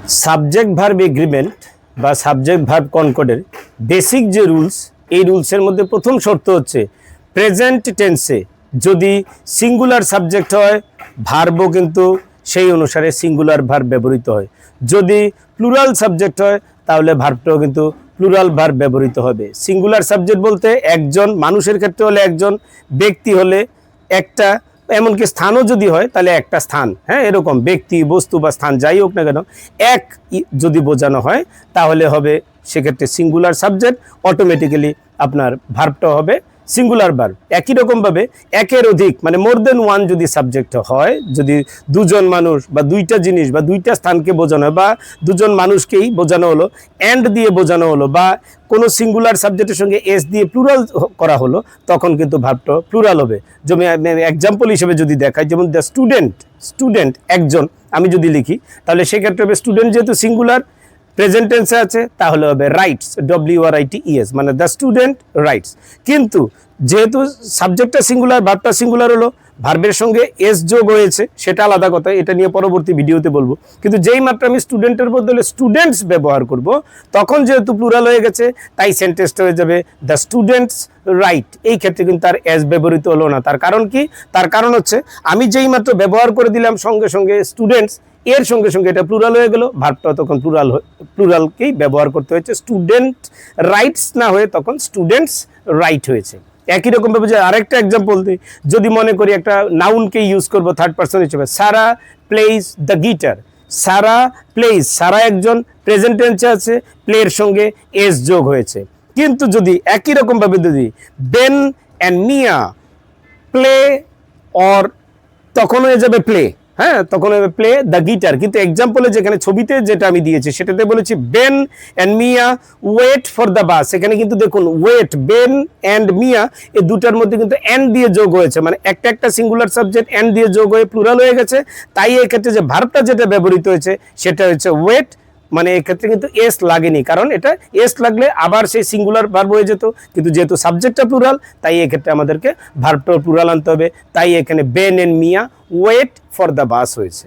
Subject verb agreement বা subject verb কনকর্ডের basic যে rules, এই রুলসের মধ্যে প্রথম শর্ত হচ্ছে প্রেজেন্ট টেন্সে যদি সিঙ্গুলার সাবজেক্ট হয় ভার্বও কিন্তু সেই অনুসারে সিঙ্গুলার ভার্ব ব্যবহৃত হয়। যদি প্লুরাল সাবজেক্ট হয় তাহলে ভার্বটাও কিন্তু প্লুরাল ভার্ব ব্যবহৃত হবে। সিঙ্গুলার সাবজেক্ট বলতে একজন, মানুষের ক্ষেত্রে হলে একজন, ব্যক্তি হলে একটা, এমনকি স্থানও যদি হয় তাহলে একটা স্থান, হ্যাঁ, এরকম ব্যক্তি, বস্তু বা স্থান যাই হোক না কেন, এক যদি বোঝানো হয় তাহলে হবে সেক্ষেত্রে সিঙ্গুলার সাবজেক্ট, অটোমেটিক্যালি আপনার ভার্বটাও হবে সিঙ্গুলার ভার্ব। একই রকমভাবে একের অধিক মানে মোর দেন ওয়ান যদি সাবজেক্ট হয়, যদি দুজন মানুষ বা দুইটা জিনিস বা দুইটা স্থানকে বোঝানো হয় বা দুজন মানুষকেই বোঝানো হলো, অ্যান্ড দিয়ে বোঝানো হলো বা কোনো সিঙ্গুলার সাবজেক্টের সঙ্গে এস দিয়ে প্লুরাল করা হলো, তখন কিন্তু ভার্বটা প্লুরাল হবে। যেমন এক্সাম্পল হিসেবে যদি দেখাই, যেমন দ্য স্টুডেন্ট একজন আমি যদি লিখি তাহলে সেক্ষেত্রে হবে স্টুডেন্ট যেহেতু সিঙ্গুলার প্রেজেন্ট টেন্সে আছে তাহলে হবে রাইটস, WRITES, মানে দ্য স্টুডেন্ট রাইটস। কিন্তু যেহেতু সাবজেক্টটা সিঙ্গুলার, ভার্বটা সিঙ্গুলার হলো, ভার্বের সঙ্গে এস যোগ হয়েছে, সেটা আলাদা কথা, এটা নিয়ে পরবর্তী ভিডিওতে বলবো। কিন্তু যেই মাত্র আমি স্টুডেন্টের বদলে স্টুডেন্টস ব্যবহার করব, তখন যেহেতু প্লুরাল হয়ে গেছে তাই সেন্টেন্সটা হয়ে যাবে দ্য স্টুডেন্টস রাইট। এই ক্ষেত্রে কিন্তু তার এস ব্যবহৃত হলো না। তার কারণ কি? তার কারণ হচ্ছে আমি যেই মাত্র ব্যবহার করে দিলাম সঙ্গে সঙ্গে স্টুডেন্টস, এর সঙ্গে সঙ্গে এটা প্লুরাল হয়ে গেল, ভার্বটা তখন প্লুরালকেই ব্যবহার করতে হয়েছে, স্টুডেন্ট রাইটস না হয়ে তখন স্টুডেন্টস রাইট হয়েছে। একই রকমভাবে যে আরেকটা এক্সাম্পল দিই, যদি মনে করি একটা নাউনকে ইউজ করবো থার্ড পারসন হিসেবে, Sara plays the guitar. Sara plays, Sara একজন, প্রেজেন্ট টেন্সে আছে, প্লের সঙ্গে এস যোগ হয়েছে। কিন্তু যদি একই রকমভাবে যদি Ben and Mia play or, তখন হয়ে যাবে প্লে, হ্যাঁ, তখন হবে প্লে দ্য গিটার। কিন্তু এক্সাম্পলে যেখানে ছবিতে যেটা আমি দিয়েছি সেটাতে বলেছি Ben and Mia wait for the bus. এখানে কিন্তু দেখুন ওয়েট, বেন অ্যান্ড মিয়া, এই দুটার মধ্যে কিন্তু অ্যান্ড দিয়ে যোগ হয়েছে, মানে একটা সিঙ্গুলার সাবজেক্ট অ্যান্ড দিয়ে যোগ হয়ে প্লুরাল হয়ে গেছে। তাই এক্ষেত্রে যে ভার্বটা যেটা ব্যবহৃত হয়েছে সেটা হচ্ছে ওয়েট, মানে এক্ষেত্রে কিন্তু এস লাগেনি, কারণ এটা এস লাগলে আবার সেই সিঙ্গুলার ভার্ব হয়ে যেত। কিন্তু যেহেতু সাবজেক্টটা প্লুরাল তাই এক্ষেত্রে আমাদেরকে ভার্বটা প্লুরাল আনতে হবে। তাই এখানে Ben and Mia wait for the bus হয়েছে।